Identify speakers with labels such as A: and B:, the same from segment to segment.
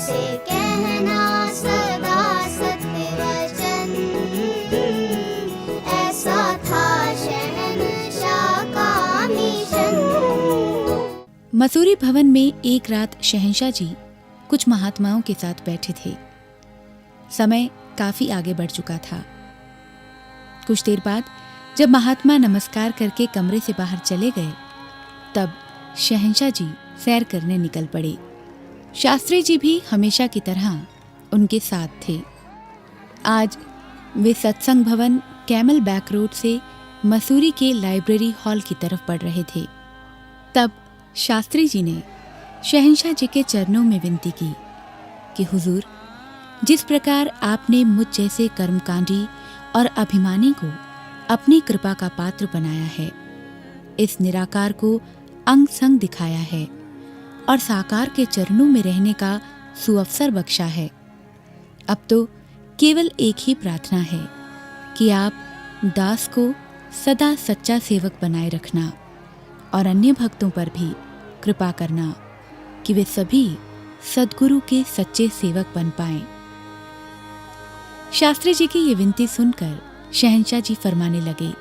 A: से कहना सदा सत्य वचन, ऐसा था शहंशाह का मिशन।
B: मसूरी भवन में एक रात शहंशाह जी कुछ महात्माओं के साथ बैठे थे। समय काफी आगे बढ़ चुका था। कुछ देर बाद जब महात्मा नमस्कार करके कमरे से बाहर चले गए, तब शहंशाह जी सैर करने निकल पड़े। शास्त्री जी भी हमेशा की तरह उनके साथ थे। आज वे सत्संग भवन कैमल बैक रोड से मसूरी के लाइब्रेरी हॉल की तरफ बढ़ रहे थे। तब शास्त्री जी ने शहंशाह जी के चरणों में विनती की कि हुजूर, जिस प्रकार आपने मुझ जैसे कर्मकांडी और अभिमानी को अपनी कृपा का पात्र बनाया है, इस निराकार को अंग संग दिखाया है और साकार के चरणों में रहने का सुअवसर बख्शा है, अब तो केवल एक ही प्रार्थना है कि आप दास को सदा सच्चा सेवक बनाए रखना और अन्य भक्तों पर भी कृपा करना कि वे सभी सद्गुरु के सच्चे सेवक बन पाएं। शास्त्री जी की ये विनती सुनकर शहंशाह जी फरमाने लगे,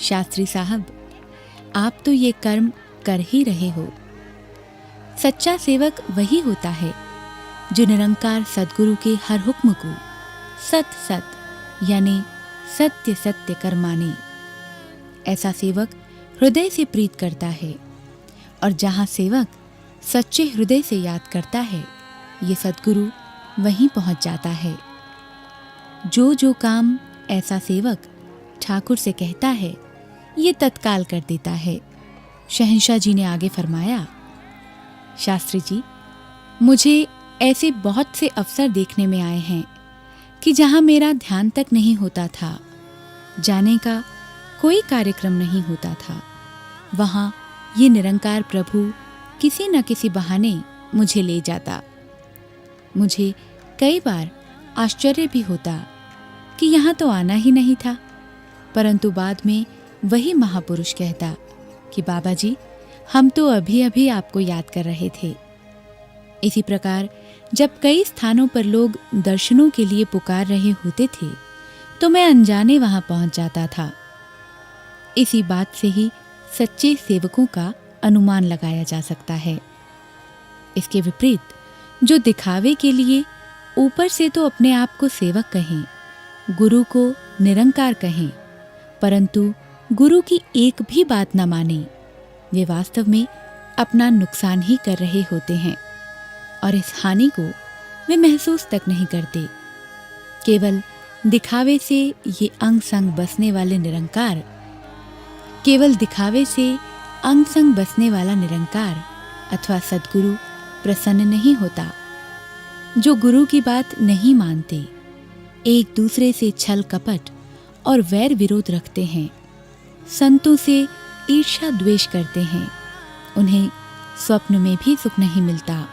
B: शास्त्री साहब, आप तो ये कर्म कर ही रहे हो। सच्चा सेवक वही होता है जो निरंकार सद्गुरु के हर हुक्म को सत सत यानी सत्य सत्य कर माने। ऐसा सेवक हृदय से प्रीत करता है, और जहाँ सेवक सच्चे हृदय से याद करता है, ये सद्गुरु वहीं पहुंच जाता है। जो काम ऐसा सेवक ठाकुर से कहता है, ये तत्काल कर देता है। शहंशाह जी ने आगे फरमाया, शास्त्री जी, मुझे ऐसे बहुत से अवसर देखने में आए हैं कि जहां मेरा ध्यान तक नहीं होता था, जाने का कोई कार्यक्रम नहीं होता था, वहां ये निरंकार प्रभु किसी न किसी बहाने मुझे ले जाता। मुझे कई बार आश्चर्य भी होता कि यहाँ तो आना ही नहीं था, परंतु बाद में वही महापुरुष कहता कि बाबा जी, हम तो अभी अभी आपको याद कर रहे थे। इसी प्रकार जब कई स्थानों पर लोग दर्शनों के लिए पुकार रहे होते थे, तो मैं अनजाने वहां पहुंच जाता था। इसी बात से ही सच्चे सेवकों का अनुमान लगाया जा सकता है। इसके विपरीत जो दिखावे के लिए ऊपर से तो अपने आप को सेवक कहें, गुरु को निरंकार कहें, परंतु गुरु की एक भी बात न माने, वे वास्तव में अपना नुकसान ही कर रहे होते हैं और इस हानि को वे महसूस तक नहीं करते। केवल दिखावे से ये अंग संग बसने वाले निरंकार अथवा सद्गुरु प्रसन्न नहीं होता। जो गुरु की बात नहीं मानते, एक दूसरे से छल कपट और वैर विरोध रखते हैं, संतों से ईर्ष्या द्वेष करते हैं, उन्हें स्वप्न में भी सुख नहीं मिलता।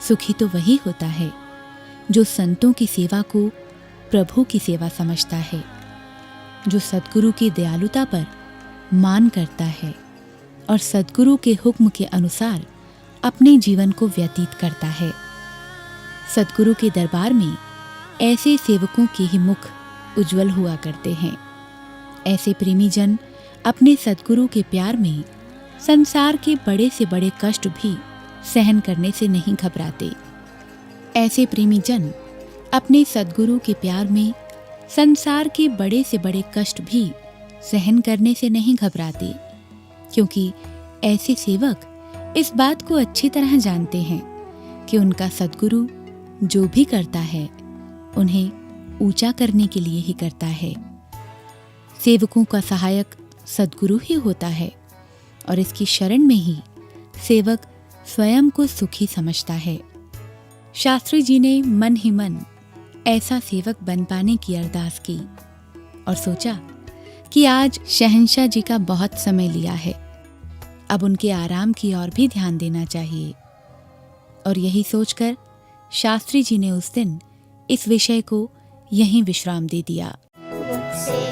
B: सुखी तो वही होता है जो संतों की सेवा को प्रभु की सेवा समझता है, जो सद्गुरु की दयालुता पर मान करता है और सद्गुरु के हुक्म के अनुसार अपने जीवन को व्यतीत करता है। सद्गुरु के दरबार में ऐसे सेवकों के ही मुख उज्जवल हुआ करते हैं। ऐसे प्रेमी जन अपने सद्गुरु के प्यार में संसार के बड़े से बड़े कष्ट भी सहन करने से नहीं घबराते। ऐसे प्रेमी जन अपने सद्गुरु के प्यार में संसार के बड़े से बड़े कष्ट भी सहन करने से नहीं घबराते, क्योंकि ऐसे सेवक इस बात को अच्छी तरह जानते हैं कि उनका सद्गुरु जो भी करता है, उन्हें ऊंचा करने के लिए ही करता है। सेवकों का सहायक सद्गुरु ही होता है और इसकी शरण में ही सेवक स्वयं को सुखी समझता है। शास्त्री जी ने मन ही मन ऐसा सेवक बन पाने की अरदास की और सोचा कि आज शहंशाह जी का बहुत समय लिया है, अब उनके आराम की ओर भी ध्यान देना चाहिए। और यही सोचकर शास्त्री जी ने उस दिन इस विषय को यहीं विश्राम दे दिया।
A: से